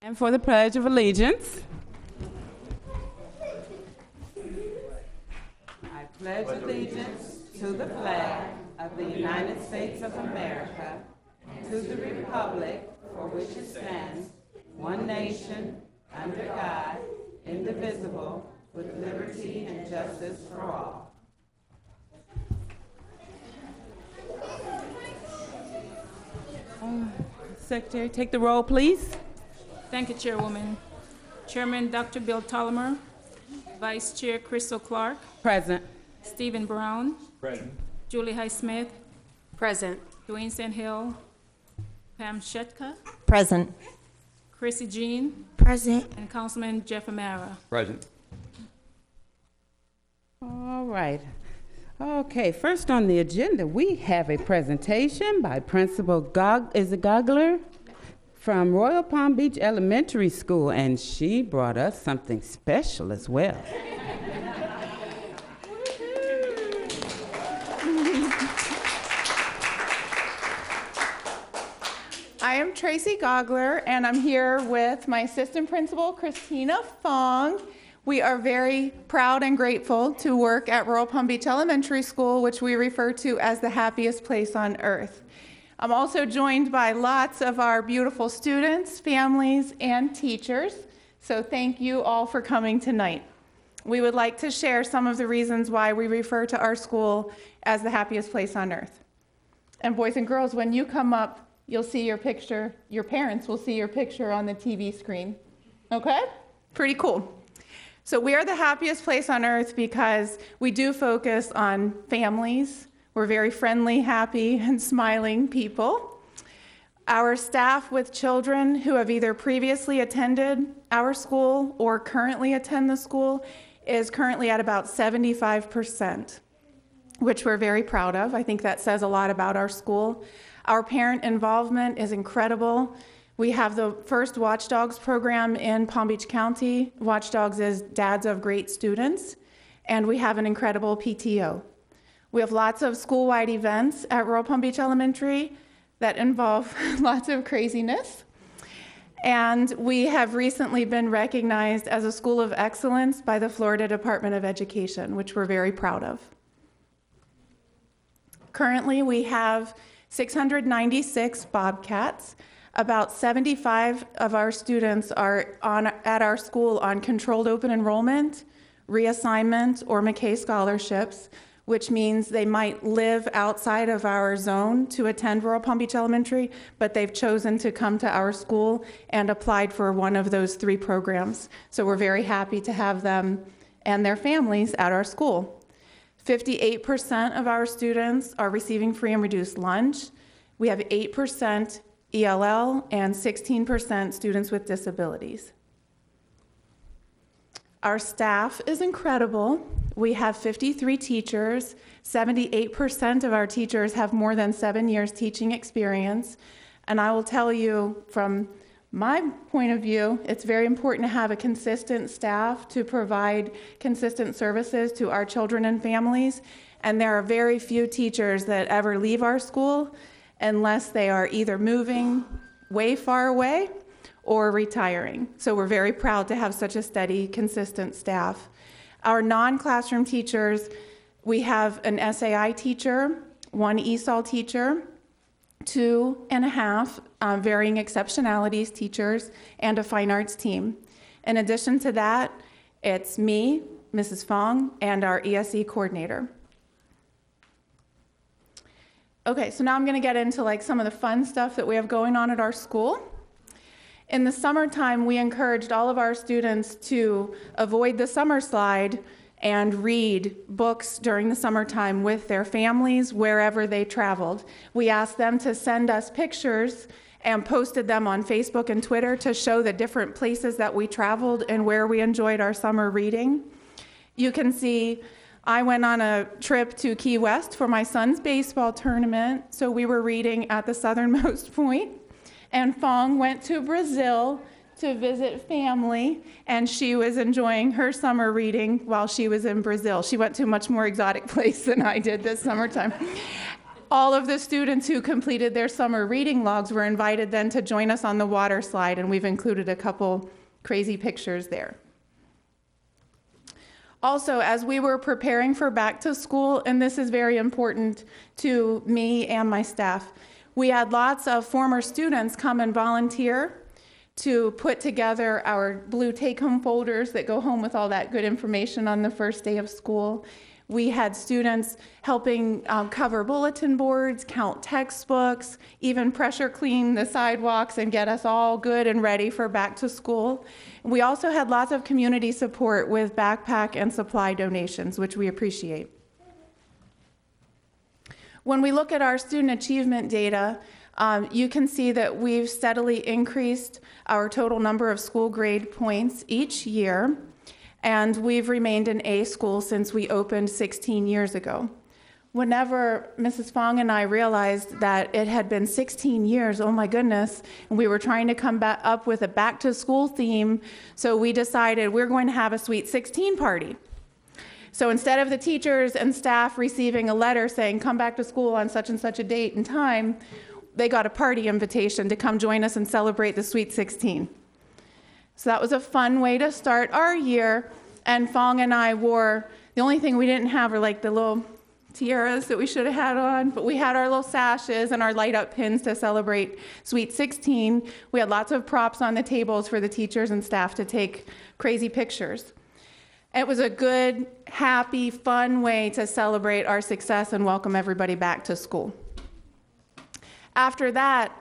And for the Pledge of Allegiance. I pledge allegiance to the flag of the United States of America, to the republic for which it stands, one nation, under God, indivisible, with liberty and justice for all. Secretary, take the roll, please. Thank you, Chairwoman. Chairman Dr. Bill Tollimer, Vice Chair Crystal Clark, Present. Stephen Brown, Present. Julie Highsmith, Present. Dwayne St. Hill, Pam Shetka, Present. Chrissy Jean, Present. and Councilman Jeff Amara. Present. All right. Okay, first on the agenda, we have a presentation by Principal Gogler from Royal Palm Beach Elementary School, and she brought us something special as well. I am Tracy Gogler, and I'm here with my assistant principal, Christina Fong. We are very proud and grateful to work at Royal Palm Beach Elementary School, which we refer to as the happiest place on earth. I'm also joined by lots of our beautiful students, families, and teachers. So thank you all for coming tonight. We would like to share some of the reasons why we refer to our school as the happiest place on earth. And boys and girls, when you come up, you'll see your picture. Your parents will see your picture on the TV screen. Okay? Pretty cool. So we are the happiest place on earth because we do focus on families. We're very friendly, happy, and smiling people. Our staff with children who have either previously attended our school or currently attend the school is currently at about 75%, which we're very proud of. I think that says a lot about our school. Our parent involvement is incredible. We have the first Watchdogs program in Palm Beach County. Watchdogs is Dads of Great Students, and we have an incredible PTO. We have lots of school-wide events at Royal Palm Beach Elementary that involve lots of craziness. And we have recently been recognized as a school of excellence by the Florida Department of Education, which we're very proud of. Currently, we have 696 Bobcats. About 75 of our students are at our school on controlled open enrollment, reassignment, or McKay scholarships, which means they might live outside of our zone to attend Royal Palm Beach Elementary, but they've chosen to come to our school and applied for one of those 3 programs. So we're very happy to have them and their families at our school. 58% of our students are receiving free and reduced lunch. We have 8% ELL and 16% students with disabilities. Our staff is incredible. We have 53 teachers. 78% of our teachers have more than 7 years teaching experience. And I will tell you, from my point of view, it's very important to have a consistent staff to provide consistent services to our children and families. And there are very few teachers that ever leave our school unless they are either moving way far away or retiring. So we're very proud to have such a steady, consistent staff. Our non-classroom teachers, we have an SAI teacher, 1 ESOL teacher, 2.5 varying exceptionalities teachers, and a fine arts team. In addition to that, it's me, Mrs. Fong, and our ESE coordinator. Okay, so now I'm going to get into some of the fun stuff that we have going on at our school. In the summertime, we encouraged all of our students to avoid the summer slide and read books during the summertime with their families wherever they traveled. We asked them to send us pictures and posted them on Facebook and Twitter to show the different places that we traveled and where we enjoyed our summer reading. You can see I went on a trip to Key West for my son's baseball tournament, so we were reading at the southernmost point. And Fong went to Brazil to visit family, and she was enjoying her summer reading while she was in Brazil. She went to a much more exotic place than I did this summertime. all of the students who completed their summer reading logs were invited then to join us on the water slide, and we've included a couple crazy pictures there. Also, as we were preparing for back to school, and this is very important to me and my staff, we had lots of former students come and volunteer to put together our blue take-home folders that go home with all that good information on the first day of school. We had students helping cover bulletin boards, count textbooks, even pressure clean the sidewalks and get us all good and ready for back to school. We also had lots of community support with backpack and supply donations, which we appreciate. When we look at our student achievement data, you can see that we've steadily increased our total number of school grade points each year, and we've remained an A school since we opened 16 years ago. Whenever Mrs. Fong and I realized that it had been 16 years, oh my goodness, and we were trying to come back up with a back to school theme, so we decided we're going to have a Sweet 16 party. So instead of the teachers and staff receiving a letter saying, come back to school on such and such a date and time, they got a party invitation to come join us and celebrate the Sweet 16. So that was a fun way to start our year. And Fong and I wore, the only thing we didn't have were like the little tiaras that we should have had on, but we had our little sashes and our light up pins to celebrate Sweet 16. We had lots of props on the tables for the teachers and staff to take crazy pictures. It was a good, happy, fun way to celebrate our success and welcome everybody back to school. After that,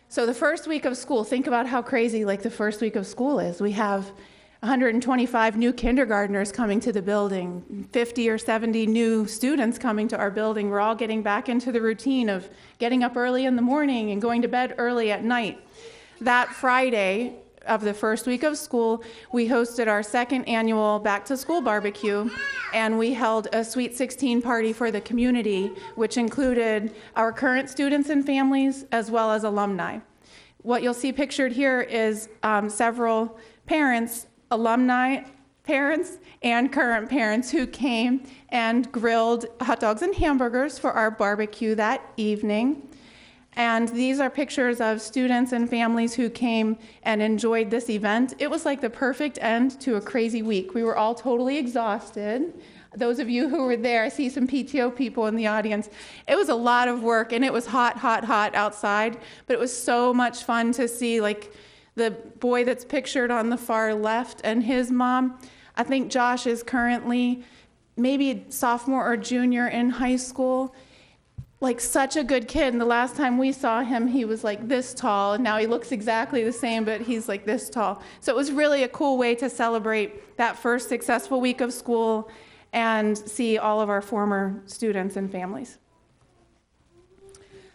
so the first week of school, think about how crazy like the first week of school is. We have 125 new kindergartners coming to the building, 50 or 70 new students coming to our building. We're all getting back into the routine of getting up early in the morning and going to bed early at night. That Friday of the first week of school, we hosted our second annual back to school barbecue, and we held a Sweet 16 party for the community, which included our current students and families as well as alumni. What you'll see pictured here is several parents, alumni parents and current parents who came and grilled hot dogs and hamburgers for our barbecue that evening. And these are pictures of students and families who came and enjoyed this event. It was like the perfect end to a crazy week. We were all totally exhausted. Those of you who were there, I see some PTO people in the audience. It was a lot of work, and it was hot, hot, hot outside, but it was so much fun to see, like, the boy that's pictured on the far left and his mom. I think Josh is currently maybe a sophomore or junior in high school. Like, such a good kid, and the last time we saw him, he was like this tall, and now he looks exactly the same, but he's like this tall. So it was really a cool way to celebrate that first successful week of school and see all of our former students and families.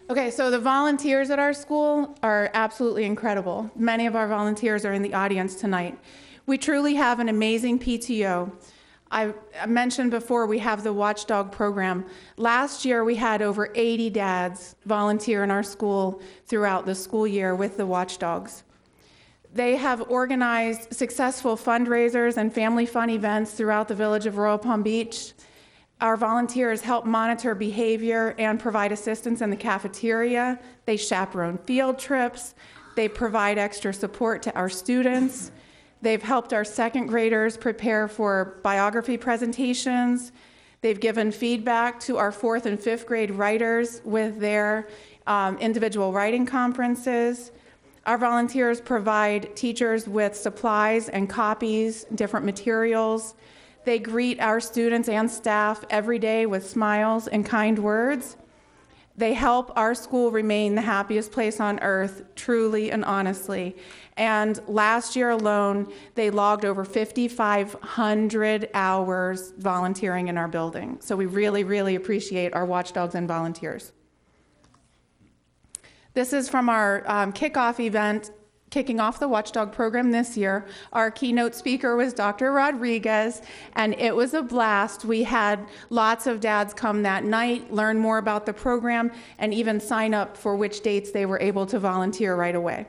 Okay, so the volunteers at our school are absolutely incredible. Many of our volunteers are in the audience tonight. We truly have an amazing PTO. I mentioned before we have the Watchdog program. Last year we had over 80 dads volunteer in our school throughout the school year with the Watchdogs. They have organized successful fundraisers and family fun events throughout the village of Royal Palm Beach. Our volunteers help monitor behavior and provide assistance in the cafeteria. They chaperone field trips. They provide extra support to our students. They've helped our second graders prepare for biography presentations. They've given feedback to our fourth and fifth grade writers with their individual writing conferences. Our volunteers provide teachers with supplies and copies, different materials. They greet our students and staff every day with smiles and kind words. They help our school remain the happiest place on earth, truly and honestly. And last year alone, they logged over 5,500 hours volunteering in our building. So we really, really appreciate our watchdogs and volunteers. This is from our kickoff event, kicking off the Watchdog program this year. Our keynote speaker was Dr. Rodriguez, and it was a blast. We had lots of dads come that night, learn more about the program, and even sign up for which dates they were able to volunteer right away.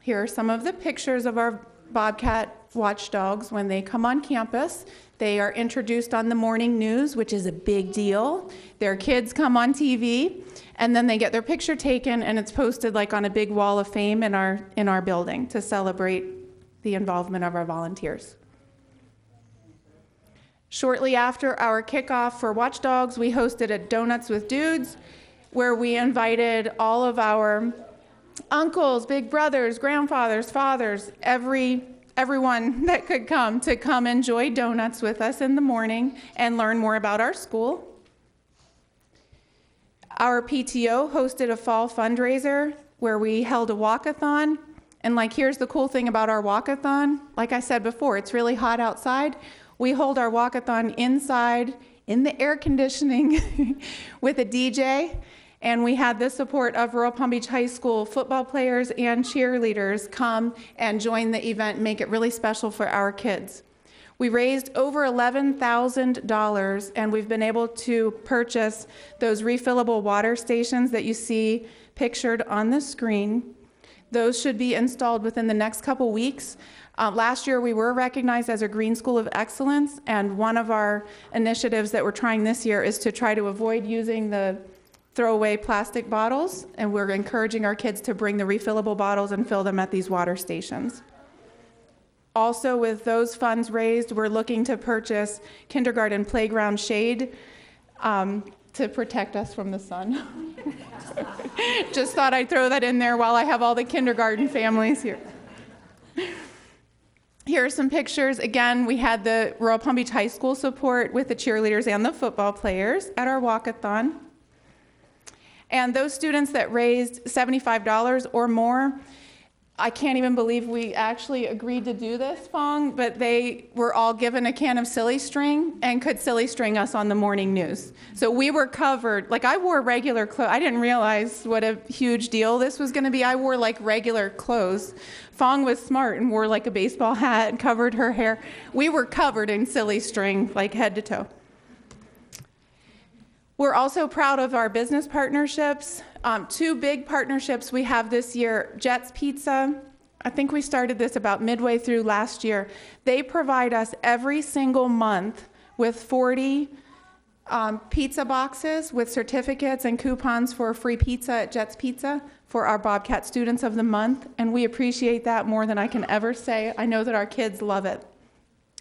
Here are some of the pictures of our Bobcat watchdogs when they come on campus. They are introduced on the morning news, which is a big deal. Their kids come on TV, and then they get their picture taken, and it's posted like on a big wall of fame in our building to celebrate the involvement of our volunteers. Shortly after our kickoff for Watchdogs, we hosted a Donuts with Dudes, where we invited all of our uncles, big brothers, grandfathers, fathers, everyone that could come to come enjoy donuts with us in the morning and learn more about our school. Our PTO hosted a fall fundraiser where we held a walkathon. And here's the cool thing about our walkathon. Like I said before, it's really hot outside. We hold our walkathon inside in the air conditioning with a DJ. And we had the support of Rural Palm Beach High School football players and cheerleaders come and join the event and make it really special for our kids. We raised over $11,000, and we've been able to purchase those refillable water stations that you see pictured on the screen. Those should be installed within the next couple weeks. Last year, we were recognized as a Green School of Excellence, and one of our initiatives that we're trying this year is to try to avoid using the throwaway plastic bottles, and we're encouraging our kids to bring the refillable bottles and fill them at these water stations. Also, with those funds raised, we're looking to purchase kindergarten playground shade to protect us from the sun. Just thought I'd throw that in there while I have all the kindergarten families here. Here are some pictures. Again, we had the Rural Palm Beach High School support with the cheerleaders and the football players at our walkathon. And those students that raised $75 or more, I can't even believe we actually agreed to do this, Fong, but they were all given a can of Silly String and could Silly String us on the morning news. So we were covered. I wore regular clothes. I didn't realize what a huge deal this was going to be. I wore regular clothes. Fong was smart and wore a baseball hat and covered her hair. We were covered in Silly String, head to toe. We're also proud of our business partnerships. Two big partnerships we have this year. Jets Pizza, I think we started this about midway through last year. They provide us every single month with 40 pizza boxes with certificates and coupons for free pizza at Jets Pizza for our Bobcat Students of the Month, and we appreciate that more than I can ever say. I know that our kids love it.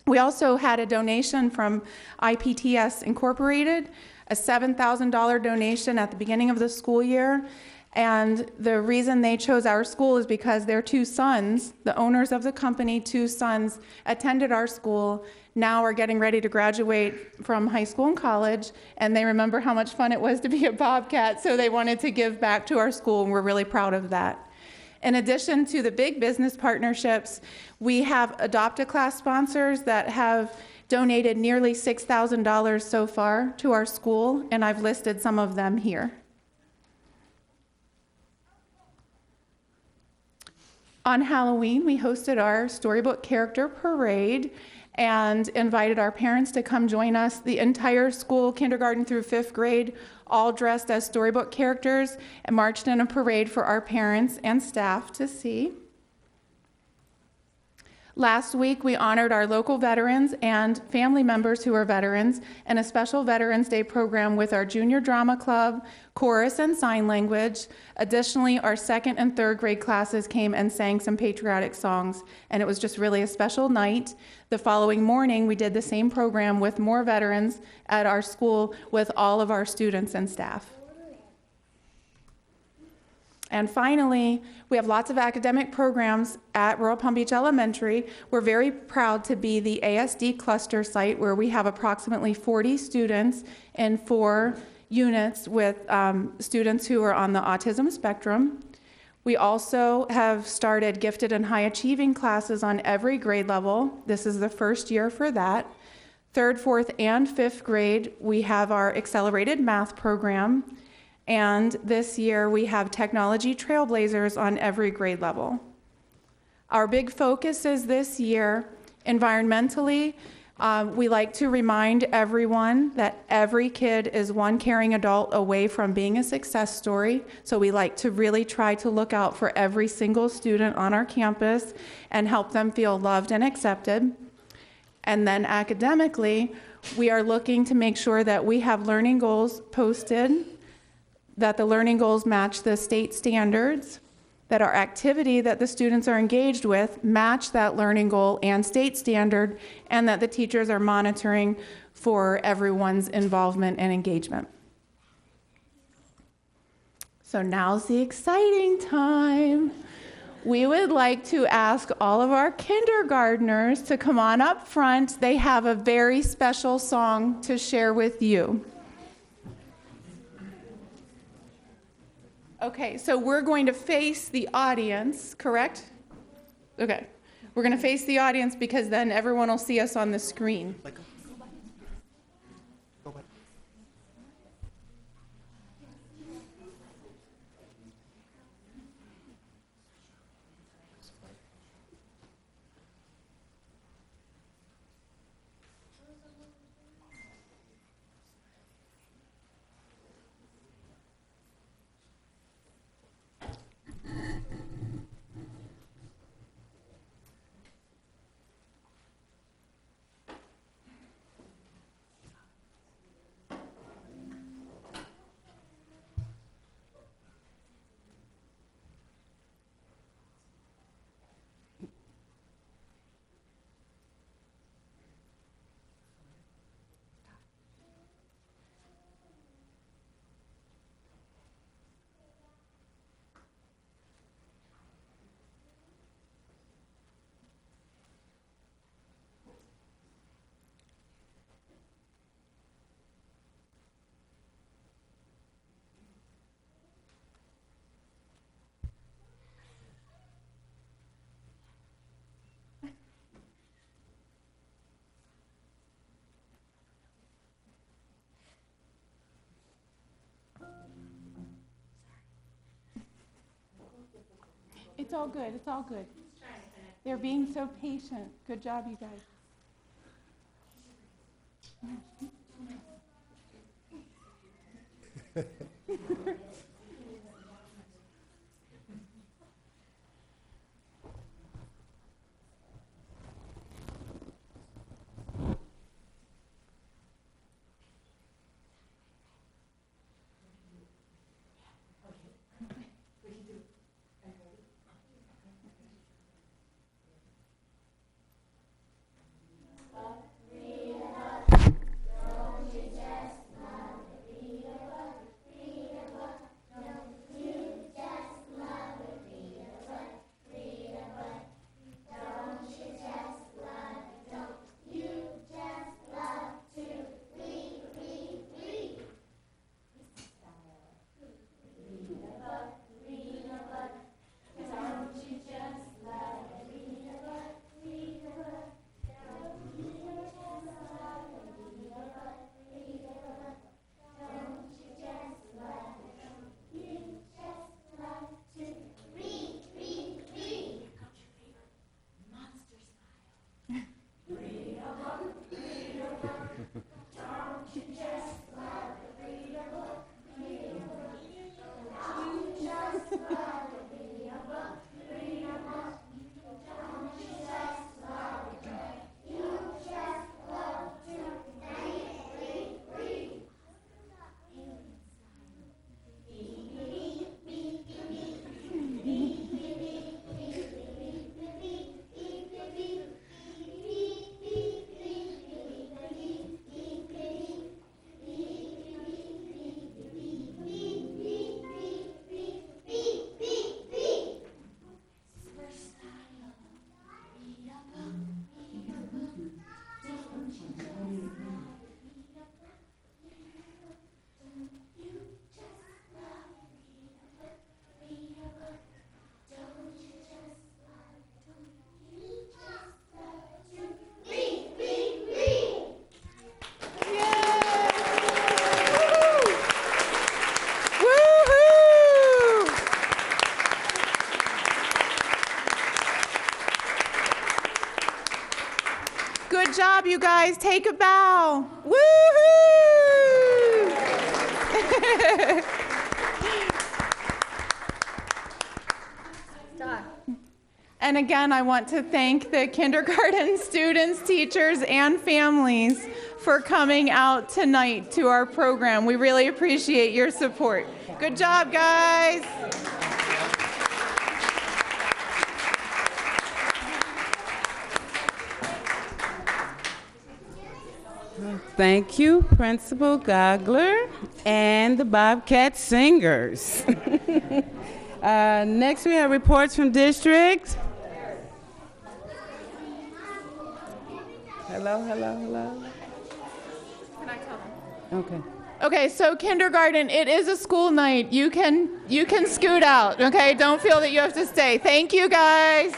We also had a donation from IPTS Incorporated, a $7,000 donation at the beginning of the school year. And the reason they chose our school is because their two sons, the owners of the company, two sons, attended our school, now are getting ready to graduate from high school and college, and they remember how much fun it was to be a Bobcat, so they wanted to give back to our school, and we're really proud of that. In addition to the big business partnerships, we have Adopt-A-Class sponsors that have donated nearly $6,000 so far to our school, and I've listed some of them here. On Halloween, we hosted our Storybook Character Parade and invited our parents to come join us. The entire school, kindergarten through 5th grade, all dressed as storybook characters and marched in a parade for our parents and staff to see. Last week, we honored our local veterans and family members who are veterans in a special Veterans Day program with our junior drama club, chorus, and sign language. Additionally, our 2nd and 3rd grade classes came and sang some patriotic songs, and it was just really a special night. The following morning, we did the same program with more veterans at our school with all of our students and staff. And finally, we have lots of academic programs at Rural Palm Beach Elementary. We're very proud to be the ASD cluster site where we have approximately 40 students in 4 units with students who are on the autism spectrum. We also have started gifted and high achieving classes on every grade level. This is the first year for that. 3rd, 4th, and 5th grade, we have our accelerated math program. And this year, we have technology trailblazers on every grade level. Our big focus is this year, environmentally, We like to remind everyone that every kid is one caring adult away from being a success story. So we like to really try to look out for every single student on our campus and help them feel loved and accepted. And then academically, we are looking to make sure that we have learning goals posted, that the learning goals match the state standards, that our activity that the students are engaged with match that learning goal and state standard, and that the teachers are monitoring for everyone's involvement and engagement. So now's the exciting time. We would like to ask all of our kindergartners to come on up front. They have a very special song to share with you. Okay, so we're going to face the audience, correct? Okay, we're going to face the audience because then everyone will see us on the screen. It's all good, it's all good. They're being so patient. Good job, you guys. Good job, you guys. Take a bow. Woohoo! And again, I want to thank the kindergarten students, teachers, and families for coming out tonight to our program. We really appreciate your support. Good job, guys. Thank you, Principal Gogler and the Bobcat Singers. Next, we have reports from districts. Hello. Can I tell them? Okay. Okay, so kindergarten, it is a school night. You can scoot out, okay? Don't feel that you have to stay. Thank you, guys.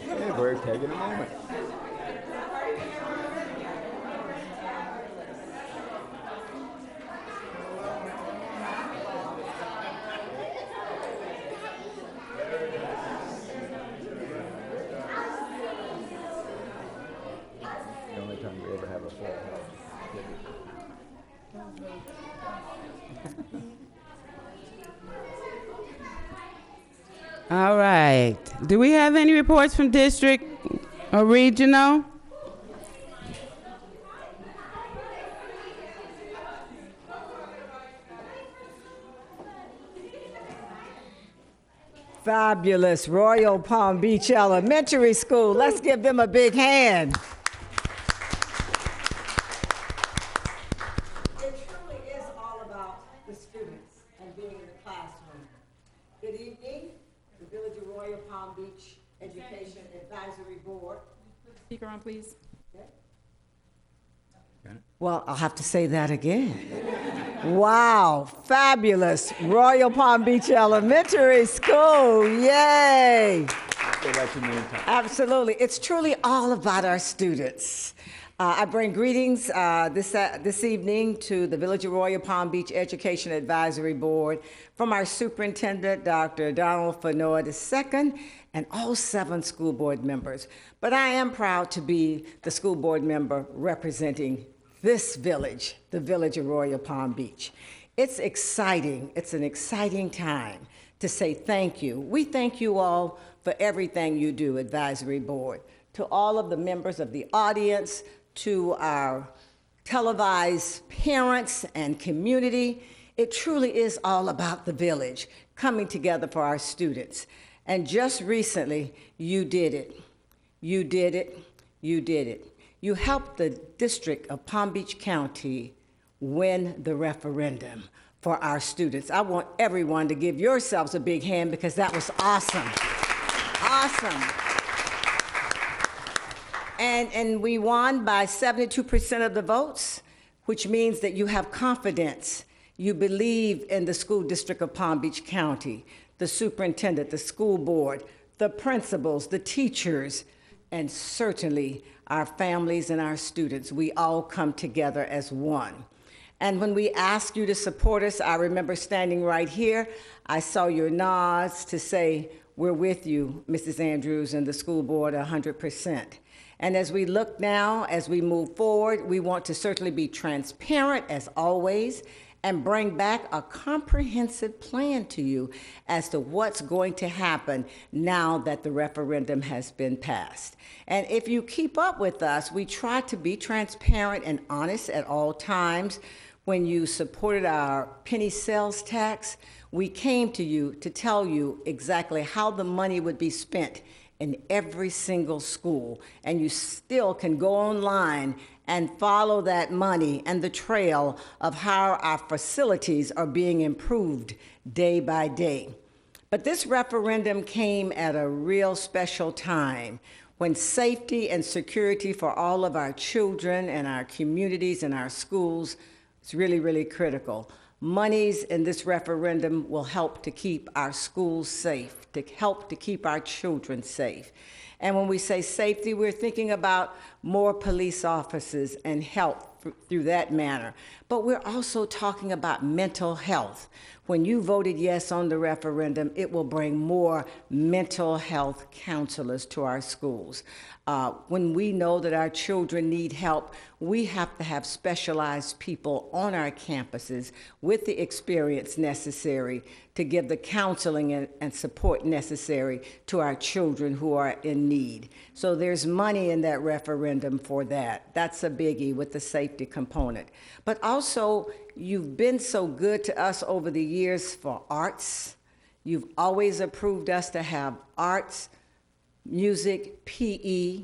Yeah, we're taking a moment. The only time we ever have a full house. All right. Do we have any reports from district or regional? Fabulous Royal Palm Beach Elementary School. Let's give them a big hand. It truly is all about the students and being in the classroom. Good evening, the Village of Royal Palm Beach Education Advisory Board. Speaker on, please. Well, I'll have to say that again. Wow, fabulous Royal Palm Beach Elementary School, yay! Say that to me anytime. Absolutely, it's truly all about our students. I bring greetings this evening to the Village of Royal Palm Beach Education Advisory Board from our Superintendent, Dr. Donald Fanoa II, and all 7 school board members. But I am proud to be the school board member representing this village, the Village of Royal Palm Beach. It's exciting. It's an exciting time to say thank you. We thank you all for everything you do, Advisory Board. To all of the members of the audience, to our televised parents and community, it truly is all about the village coming together for our students. And just recently, you did it. You did it. You did it. You helped the District of Palm Beach County win the referendum for our students. I want everyone to give yourselves a big hand because that was awesome. Awesome. And we won by 72% of the votes, which means that you have confidence. You believe in the school district of Palm Beach County, the superintendent, the school board, the principals, the teachers, and certainly our families and our students. We all come together as one. And when we asked you to support us, I remember standing right here. I saw your nods to say, we're with you, Mrs. Andrews and the school board 100%. And as we look now, as we move forward, we want to certainly be transparent as always and bring back a comprehensive plan to you as to what's going to happen now that the referendum has been passed. And if you keep up with us, we try to be transparent and honest at all times. When you supported our penny sales tax, we came to you to tell you exactly how the money would be spent in every single school. And you still can go online and follow that money and the trail of how our facilities are being improved day by day. But this referendum came at a real special time when safety and security for all of our children and our communities and our schools It's really, really critical. Monies in this referendum will help to keep our schools safe, to help to keep our children safe. And when we say safety, we're thinking about more police officers and help through that manner. But we're also talking about mental health. When you voted yes on the referendum, it will bring more mental health counselors to our schools. When we know that our children need help, we have to have specialized people on our campuses with the experience necessary to give the counseling and support necessary to our children who are in need. So there's money in that referendum for that. That's a biggie with the safety component. But also, you've been so good to us over the years for arts. You've always approved us to have arts, music, PE,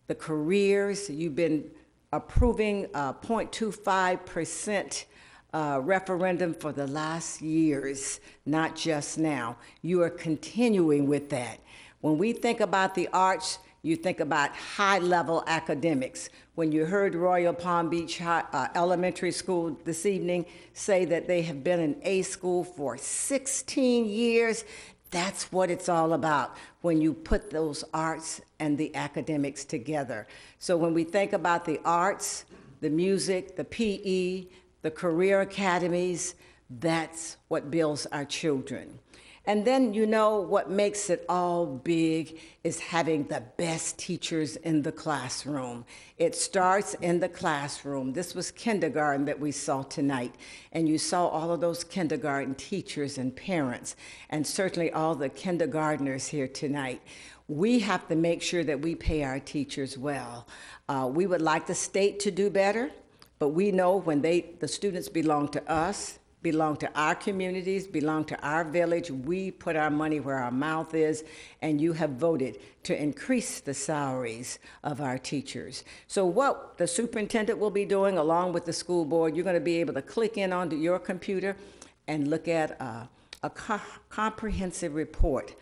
the careers. You've been approving 0.25% referendum for the last years, not just now. You are continuing with that. When we think about the arts, you think about high-level academics. When you heard Royal Palm Beach Elementary School this evening say that they have been an A school for 16 years, that's what it's all about when you put those arts and the academics together. So when we think about the arts, the music, the PE, the career academies, that's what builds our children. And then, you know, what makes it all big is having the best teachers in the classroom. It starts in the classroom. This was kindergarten that we saw tonight. And you saw all of those kindergarten teachers and parents, and certainly all the kindergartners here tonight. We have to make sure that we pay our teachers well. We would like the state to do better, but we know when the students belong to us, belong to our communities, belong to our village. We put our money where our mouth is, and you have voted to increase the salaries of our teachers. So what the superintendent will be doing along with the school board, you're going to be able to click in onto your computer and look at a comprehensive report.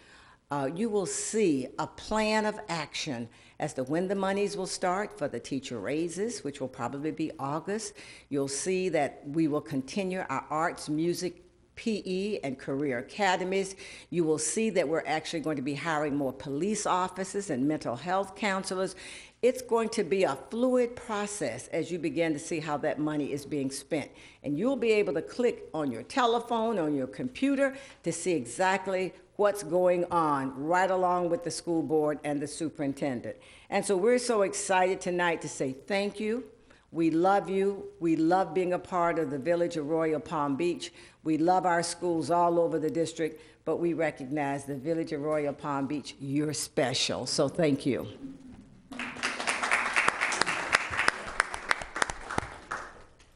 You will see a plan of action as to when the monies will start for the teacher raises, which will probably be August. You'll see that we will continue our arts, music, PE, and career academies. You will see that we're actually going to be hiring more police officers and mental health counselors. It's going to be a fluid process as you begin to see how that money is being spent. And you'll be able to click on your telephone, on your computer, to see exactly what's going on right along with the school board and the superintendent. And so we're so excited tonight to say thank you. We love you. We love being a part of the village of Royal Palm Beach. We love our schools all over the district, but we recognize the village of Royal Palm Beach, you're special. So thank you.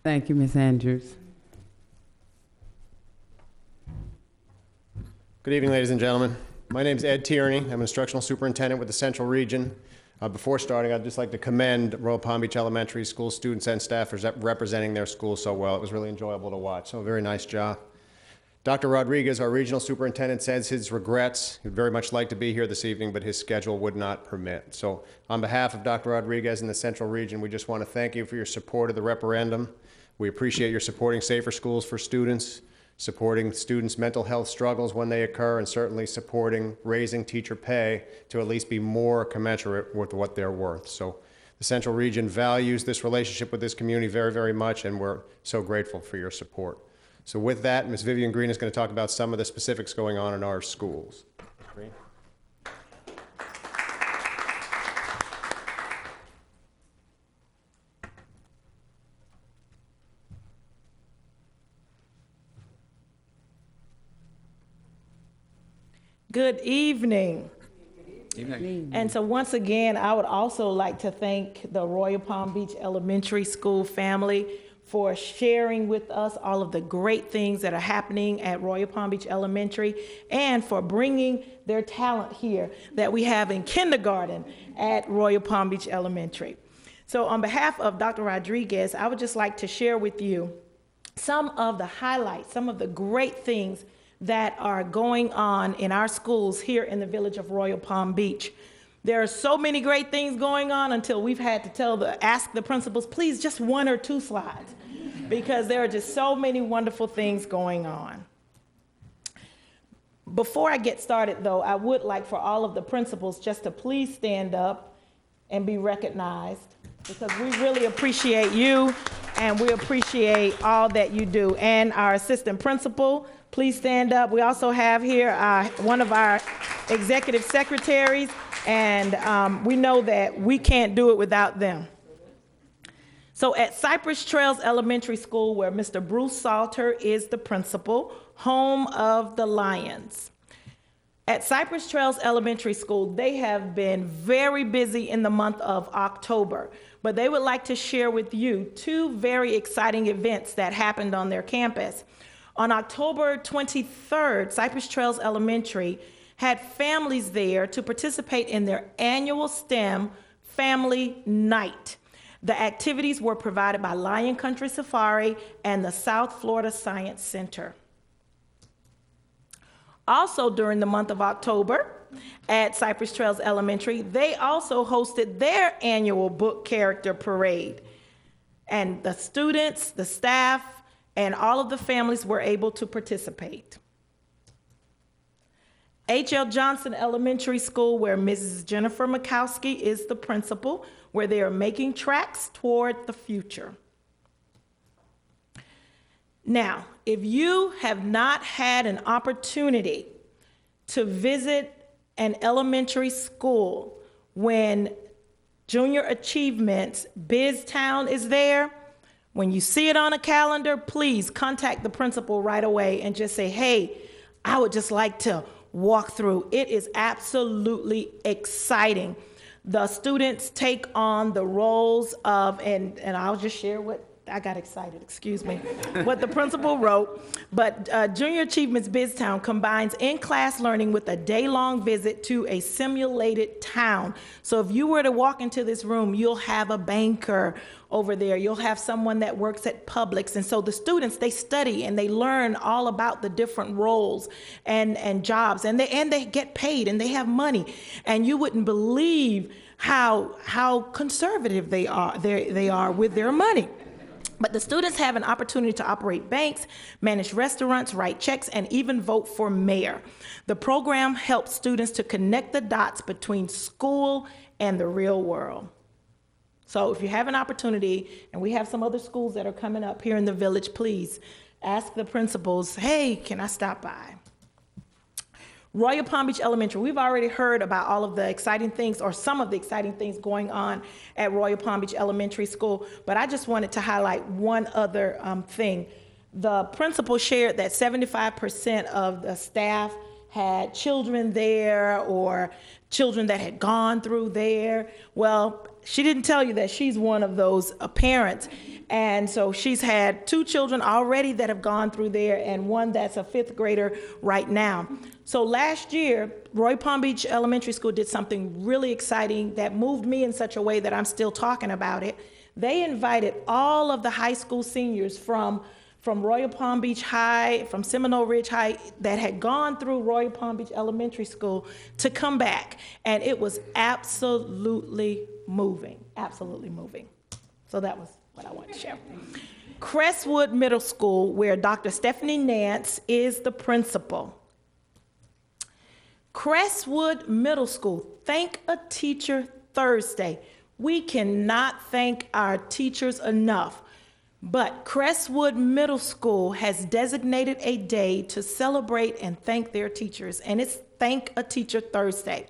Thank you, Ms. Andrews. Good evening, ladies and gentlemen. My name is Ed Tierney. I'm an instructional superintendent with the Central Region. Before starting, I'd just like to commend Royal Palm Beach Elementary School students and staff for representing their school so well. It was really enjoyable to watch, so a very nice job. Dr. Rodriguez, our regional superintendent, says his regrets. He'd very much like to be here this evening, but his schedule would not permit. So on behalf of Dr. Rodriguez and the Central Region, we just want to thank you for your support of the referendum. We appreciate your supporting safer schools for students, supporting students' mental health struggles when they occur, and certainly supporting raising teacher pay to at least be more commensurate with what they're worth. So the Central Region values this relationship with this community very, very much, and we're so grateful for your support. So with that, Ms. Vivian Green is going to talk about some of the specifics going on in our schools. Green. Good evening. Evening. And so once again, I would also like to thank the Royal Palm Beach Elementary School family for sharing with us all of the great things that are happening at Royal Palm Beach Elementary, and for bringing their talent here that we have in kindergarten at Royal Palm Beach Elementary. So on behalf of Dr. Rodriguez, I would just like to share with you some of the highlights, some of the great things that are going on in our schools here in the village of Royal Palm Beach. There are so many great things going on until we've had to ask the principals, please, just one or two slides. because there are just so many wonderful things going on. Before I get started, though, I would like for all of the principals just to please stand up and be recognized, because we really appreciate you and we appreciate all that you do. And our assistant principal, please stand up. We also have here one of our executive secretaries, and we know that we can't do it without them. So at Cypress Trails Elementary School, where Mr. Bruce Salter is the principal, home of the Lions. At Cypress Trails Elementary School, they have been very busy in the month of October, but they would like to share with you two very exciting events that happened on their campus. On October 23rd, Cypress Trails Elementary had families there to participate in their annual STEM Family Night. The activities were provided by Lion Country Safari and the South Florida Science Center. Also during the month of October at Cypress Trails Elementary, they also hosted their annual book character parade. And the students, the staff, and all of the families were able to participate. H.L. Johnson Elementary School, where Mrs. Jennifer Mikowski is the principal, where they are making tracks toward the future. Now, if you have not had an opportunity to visit an elementary school when Junior Achievements BizTown is there, when you see it on a calendar, please contact the principal right away and just say, hey, I would just like to walk through. It is absolutely exciting. The students take on the roles of, and I'll just share what, I got excited, excuse me, what the principal wrote. But Junior Achievements BizTown combines in-class learning with a day-long visit to a simulated town. So if you were to walk into this room, you'll have a banker over there. You'll have someone that works at Publix. And so the students, they study and they learn all about the different roles and jobs, and they get paid and they have money. And you wouldn't believe how conservative they are with their money. But the students have an opportunity to operate banks, manage restaurants, write checks, and even vote for mayor. The program helps students to connect the dots between school and the real world. So if you have an opportunity, and we have some other schools that are coming up here in the village, please ask the principals, hey, can I stop by? Royal Palm Beach Elementary, we've already heard about all of the exciting things, or some of the exciting things going on at Royal Palm Beach Elementary School, but I just wanted to highlight one other thing. The principal shared that 75% of the staff had children there, or children that had gone through there. Well, she didn't tell you that she's one of those parents. And so she's had 2 children already that have gone through there, and one that's a 5th grader right now. So last year, Royal Palm Beach Elementary School did something really exciting that moved me in such a way that I'm still talking about it. They invited all of the high school seniors from Royal Palm Beach High, from Seminole Ridge High, that had gone through Royal Palm Beach Elementary School to come back. And it was absolutely moving, absolutely moving. So that was what I wanted to share. Crestwood Middle School, where Dr. Stephanie Nance is the principal. Crestwood Middle School, Thank a Teacher Thursday. We cannot thank our teachers enough, but Crestwood Middle School has designated a day to celebrate and thank their teachers, and it's Thank a Teacher Thursday.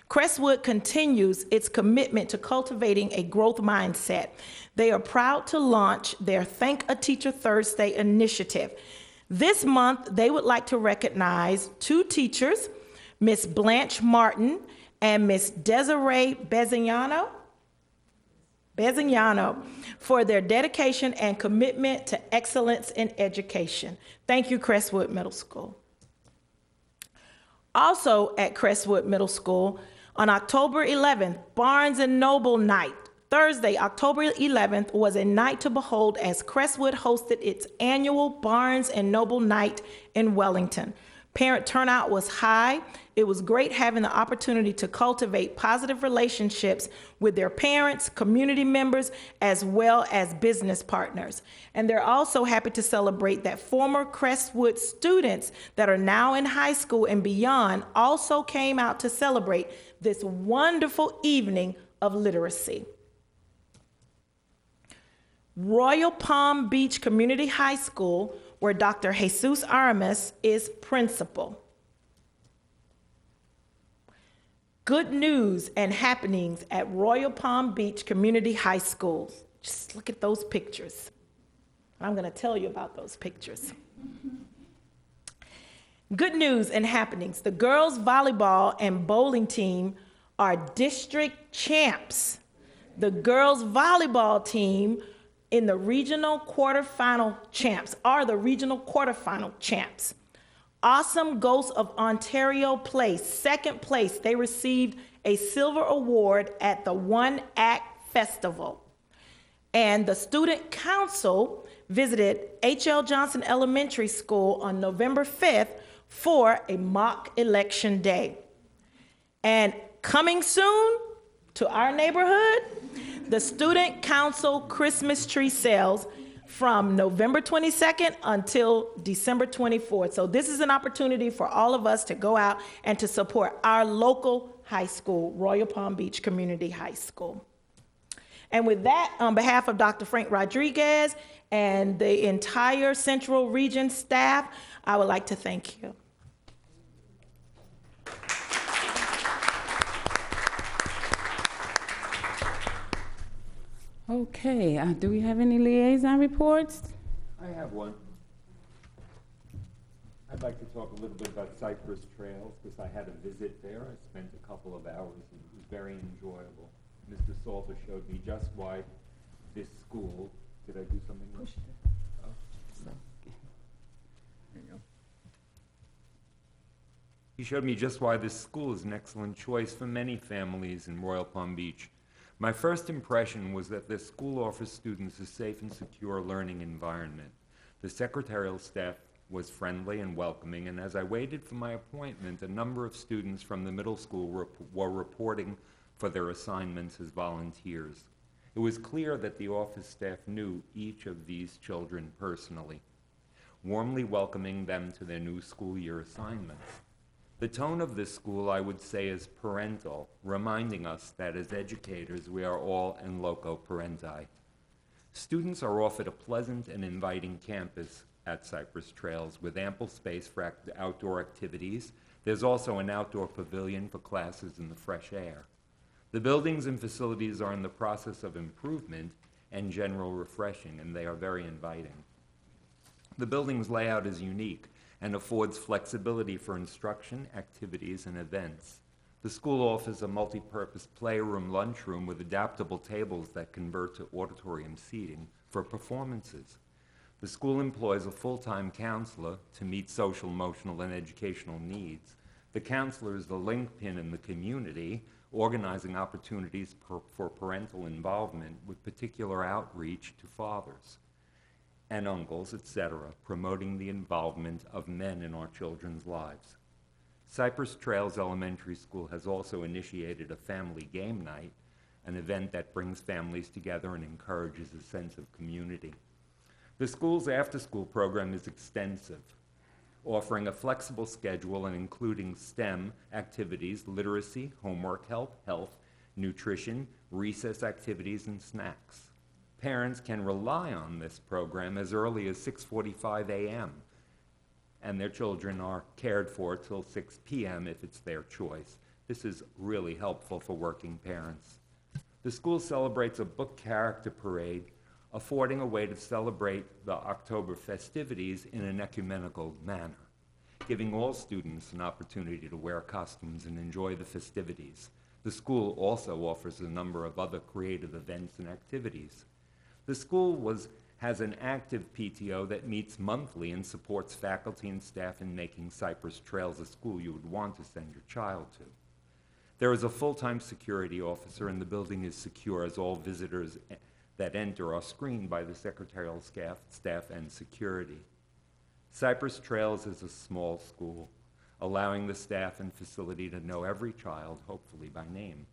Crestwood continues its commitment to cultivating a growth mindset. They are proud to launch their Thank a Teacher Thursday initiative. This month, they would like to recognize 2 teachers, Miss Blanche Martin and Miss Desiree Bezignano, for their dedication and commitment to excellence in education. Thank you, Crestwood Middle School. Also at Crestwood Middle School, on October 11th, Barnes & Noble Night. Thursday, October 11th, was a night to behold as Crestwood hosted its annual Barnes & Noble Night in Wellington. Parent turnout was high. It was great having the opportunity to cultivate positive relationships with their parents, community members, as well as business partners. And they're also happy to celebrate that former Crestwood students that are now in high school and beyond also came out to celebrate this wonderful evening of literacy. Royal Palm Beach Community High School, where Dr. Jesus Aramis is principal. Good news and happenings at Royal Palm Beach Community High School. Just look at those pictures. I'm going to tell you about those pictures. Good news and happenings. The girls volleyball and bowling team are district champs. The girls volleyball team in the regional quarterfinal champs are the regional quarterfinal champs. Awesome Ghosts of Ontario placed second place. They received a silver award at the One Act Festival. And the student council visited H.L. Johnson Elementary School on November 5th for a mock election day. And coming soon to our neighborhood, the Student Council Christmas tree sales from November 22nd until December 24th. So this is an opportunity for all of us to go out and to support our local high school, Royal Palm Beach Community High School. And with that, on behalf of Dr. Frank Rodriguez and the entire Central Region staff, I would like to thank you. Okay, do we have any liaison reports? I have one. I'd like to talk a little bit about Cypress Trails because I had a visit there. I spent a couple of hours and it was very enjoyable. Mr. Salter showed me just why this school, did I do something wrong? Oh, no. There you go. He showed me just why this school is an excellent choice for many families in Royal Palm Beach. My first impression was that this school offers students a safe and secure learning environment. The secretarial staff was friendly and welcoming, and as I waited for my appointment, a number of students from the middle school were reporting for their assignments as volunteers. It was clear that the office staff knew each of these children personally, warmly welcoming them to their new school year assignments. The tone of this school, I would say, is parental, reminding us that as educators, we are all in loco parentis. Students are offered a pleasant and inviting campus at Cypress Trails with ample space for outdoor activities. There's also an outdoor pavilion for classes in the fresh air. The buildings and facilities are in the process of improvement and general refreshing, and they are very inviting. The building's layout is unique and affords flexibility for instruction, activities, and events. The school offers a multi-purpose playroom, lunchroom with adaptable tables that convert to auditorium seating for performances. The school employs a full-time counselor to meet social, emotional, and educational needs. The counselor is the linchpin in the community, organizing opportunities for parental involvement with particular outreach to fathers and uncles, etc., promoting the involvement of men in our children's lives. Cypress Trails Elementary School has also initiated a family game night, an event that brings families together and encourages a sense of community. The school's after-school program is extensive, offering a flexible schedule and including STEM activities, literacy, homework help, health, nutrition, recess activities, and snacks. Parents can rely on this program as early as 6:45 a.m., and their children are cared for till 6 p.m. if it's their choice. This is really helpful for working parents. The school celebrates a book character parade, affording a way to celebrate the October festivities in an ecumenical manner, giving all students an opportunity to wear costumes and enjoy the festivities. The school also offers a number of other creative events and activities. The school has an active PTO that meets monthly and supports faculty and staff in making Cypress Trails a school you would want to send your child to. There is a full-time security officer, and the building is secure as all visitors that enter are screened by the secretarial staff and security. Cypress Trails is a small school allowing the staff and facility to know every child, hopefully by name.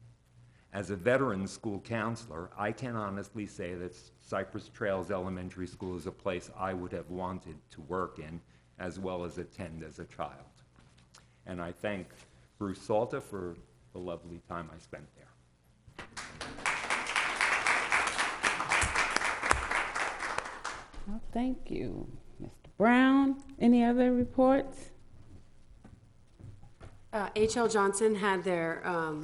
As a veteran school counselor, I can honestly say that Cypress Trails Elementary School is a place I would have wanted to work in as well as attend as a child. And I thank Bruce Salta for the lovely time I spent there. Well, thank you, Mr. Brown. Any other reports? H.L. Johnson had their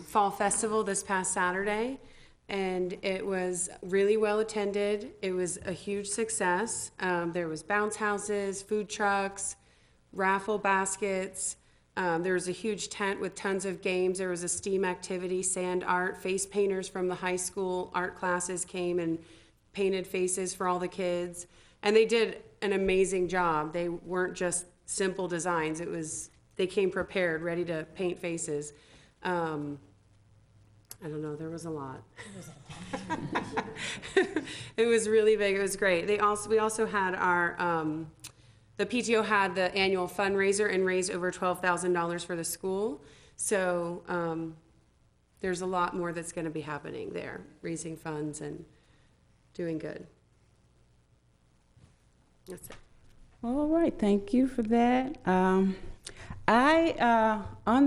fall festival this past Saturday, and it was really well attended. It was a huge success. There was bounce houses, food trucks, raffle baskets. There was a huge tent with tons of games. There was a STEAM activity, sand art. Face painters from the high school art classes came and painted faces for all the kids. And they did an amazing job. They weren't just simple designs. They came prepared, ready to paint faces. I don't know, there was a lot. It was really big, it was great. We also had the PTO had the annual fundraiser and raised over $12,000 for the school. So there's a lot more that's gonna be happening there, raising funds and doing good. That's it. All right, thank you for that. On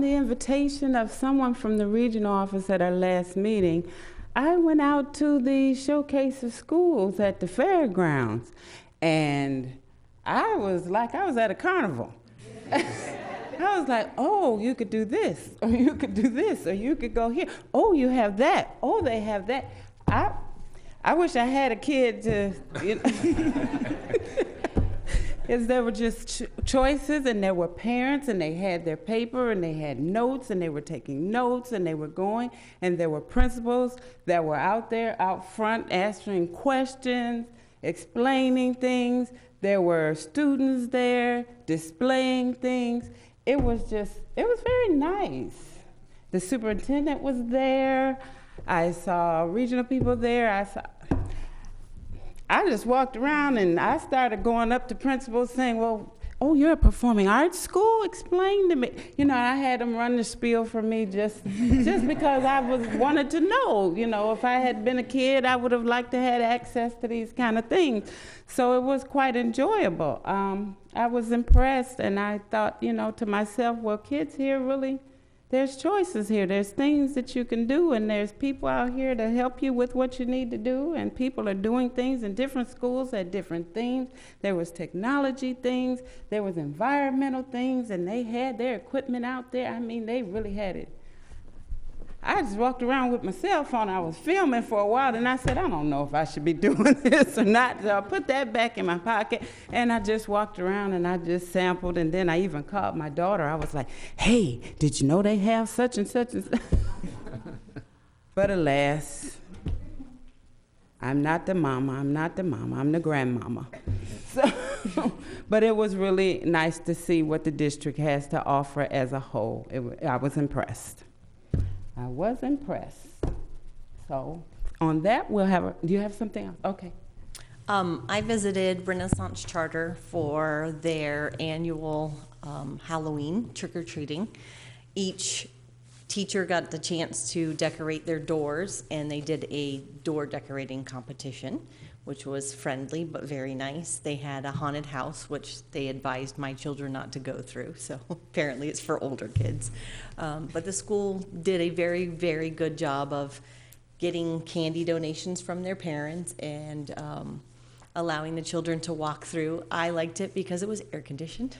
the invitation of someone from the regional office at our last meeting, I went out to the showcase of schools at the fairgrounds, and I was at a carnival. I was like, oh, you could do this, or you could do this, or you could go here. Oh, you have that. Oh, they have that. I wish I had a kid to, you know. Because there were just choices, and there were parents, and they had their paper, and they had notes, and they were taking notes, and they were going, and there were principals that were out there, out front, answering questions, explaining things. There were students there displaying things. It was very nice. The superintendent was there. I saw regional people there. I just walked around and I started going up to principals saying, well, oh, you're a performing arts school? Explain to me. You know, I had them run the spiel for me just because I wanted to know. You know, if I had been a kid, I would have liked to have access to these kind of things. So it was quite enjoyable. I was impressed, and I thought, you know, to myself, well, kids here really, there's choices here. There's things that you can do, and there's people out here to help you with what you need to do, and people are doing things in different schools at different themes. There was technology things, there was environmental things, and they had their equipment out there. I mean, they really had it. I just walked around with my cell phone. I was filming for a while, and I said, I don't know if I should be doing this or not. So I put that back in my pocket, and I just walked around, and I just sampled, and then I even called my daughter. I was like, hey, did you know they have such and such and such? But alas, I'm not the mama, I'm the grandmama. So, but it was really nice to see what the district has to offer as a whole. I was impressed. I was impressed. So on that, do you have something else? Okay. I visited Renaissance Charter for their annual Halloween trick-or-treating. Each teacher got the chance to decorate their doors, and they did a door decorating competition, which was friendly but very nice. They had a haunted house, which they advised my children not to go through, so apparently it's for older kids. But the school did a very, very good job of getting candy donations from their parents and allowing the children to walk through. I liked it because it was air conditioned.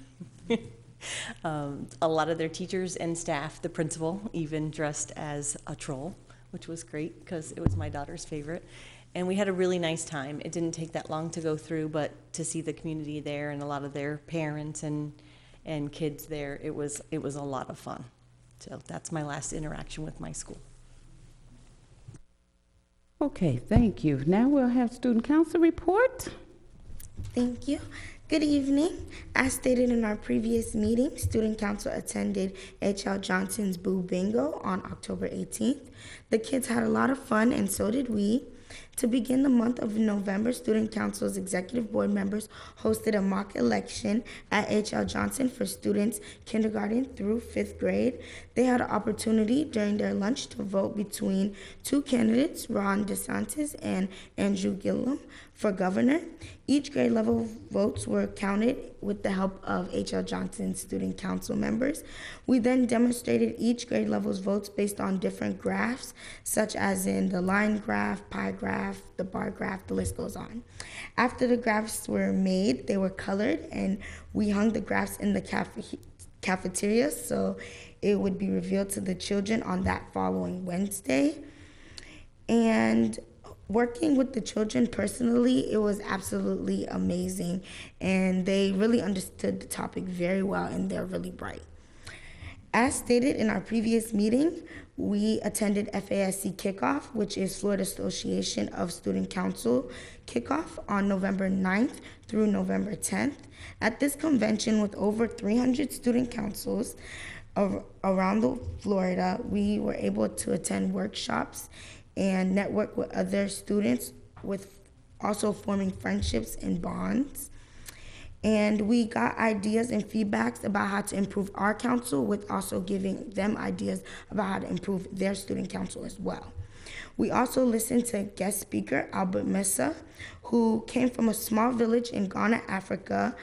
A lot of their teachers and staff, the principal, even dressed as a troll, which was great because it was my daughter's favorite. And we had a really nice time. It didn't take that long to go through, but to see the community there and a lot of their parents and kids there, it was a lot of fun. So that's my last interaction with my school. Okay, thank you. Now we'll have student council report. Thank you. Good evening. As stated in our previous meeting, Student Council attended H.L. Johnson's Boo Bingo on October 18th. The kids had a lot of fun, and so did we. To begin the month of November, Student Council's executive board members hosted a mock election at H.L. Johnson for students kindergarten through 5th grade. They had an opportunity during their lunch to vote between two candidates, Ron DeSantis and Andrew Gillum, for governor. Each grade level votes were counted with the help of H.L. Johnson student council members. We then demonstrated each grade level's votes based on different graphs, such as in the line graph, pie graph, the bar graph, the list goes on. After the graphs were made, they were colored, and we hung the graphs in the cafeteria, so it would be revealed to the children on that following Wednesday. And working with the children personally, it was absolutely amazing, and they really understood the topic very well, and they're really bright. As stated in our previous meeting, we attended FASC Kickoff, which is Florida Association of Student Council Kickoff, on November 9th through November 10th. At this convention, with over 300 student councils around Florida, we were able to attend workshops and network with other students, with also forming friendships and bonds. And we got ideas and feedbacks about how to improve our council, with also giving them ideas about how to improve their student council as well. We also listened to guest speaker Albert Mesa, who came from a small village in Ghana, Africa,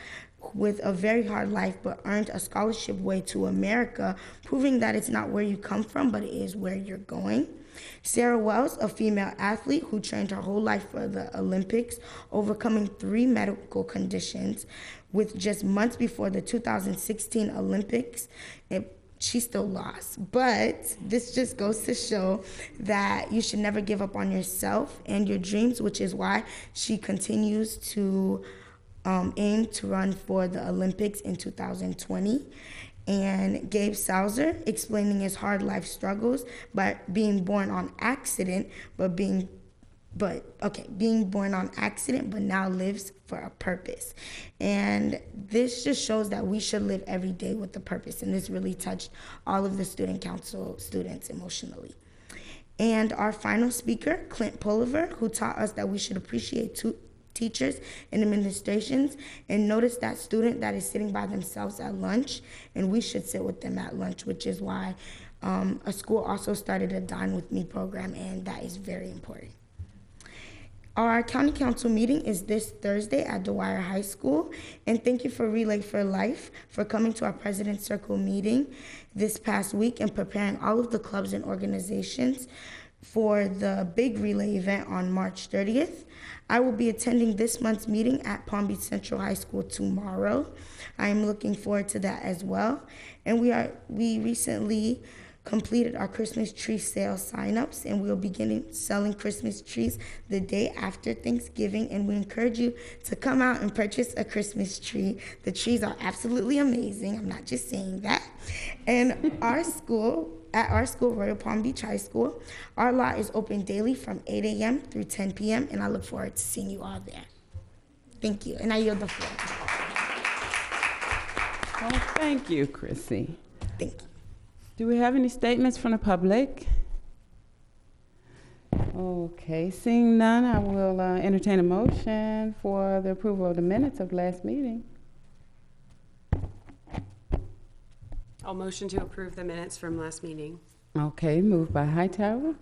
with a very hard life, but earned a scholarship way to America, proving that it's not where you come from, but it is where you're going. Sarah Wells, a female athlete who trained her whole life for the Olympics, overcoming 3 medical conditions, with just months before the 2016 Olympics, she still lost. But this just goes to show that you should never give up on yourself and your dreams, which is why she continues to aim to run for the Olympics in 2020. And Gabe Sauser, explaining his hard life struggles by being born on accident, but now lives for a purpose. And this just shows that we should live every day with a purpose. And this really touched all of the student council students emotionally. And our final speaker, Clint Pulliver, who taught us that we should appreciate teachers and administrations and notice that student that is sitting by themselves at lunch, and we should sit with them at lunch, which is why a school also started a Dine With Me program, and that is very important. Our county council meeting is this Thursday at Dwyer High School, and thank you for Relay for Life for coming to our President's Circle meeting this past week and preparing all of the clubs and organizations for the big relay event on March 30th. I will be attending this month's meeting at Palm Beach Central High School tomorrow. I am looking forward to that as well. And we recently completed our Christmas tree sale signups, and we will begin selling Christmas trees the day after Thanksgiving, and we encourage you to come out and purchase a Christmas tree. The trees are absolutely amazing. I'm not just saying that. And at our school, Royal Palm Beach High School, our lot is open daily from 8 a.m. through 10 p.m., and I look forward to seeing you all there. Thank you, and I yield the floor. Well, thank you, Chrissy. Thank you. Do we have any statements from the public? Okay, seeing none, I will entertain a motion for the approval of the minutes of last meeting. I'll motion to approve the minutes from last meeting. Okay, moved by Highsmith.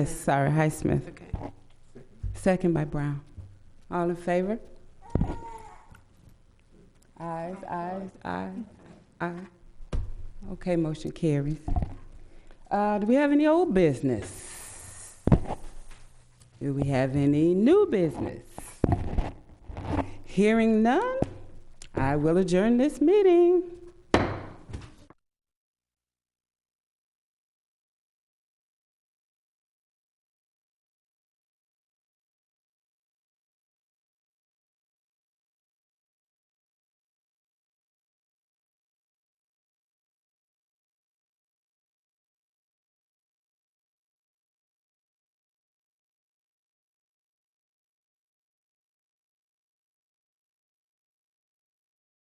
Sorry, Highsmith. Okay. Second by Brown. All in favor? Ayes, ayes, ayes, ayes. Okay, motion carries. Do we have any old business? Do we have any new business? Hearing none, I will adjourn this meeting.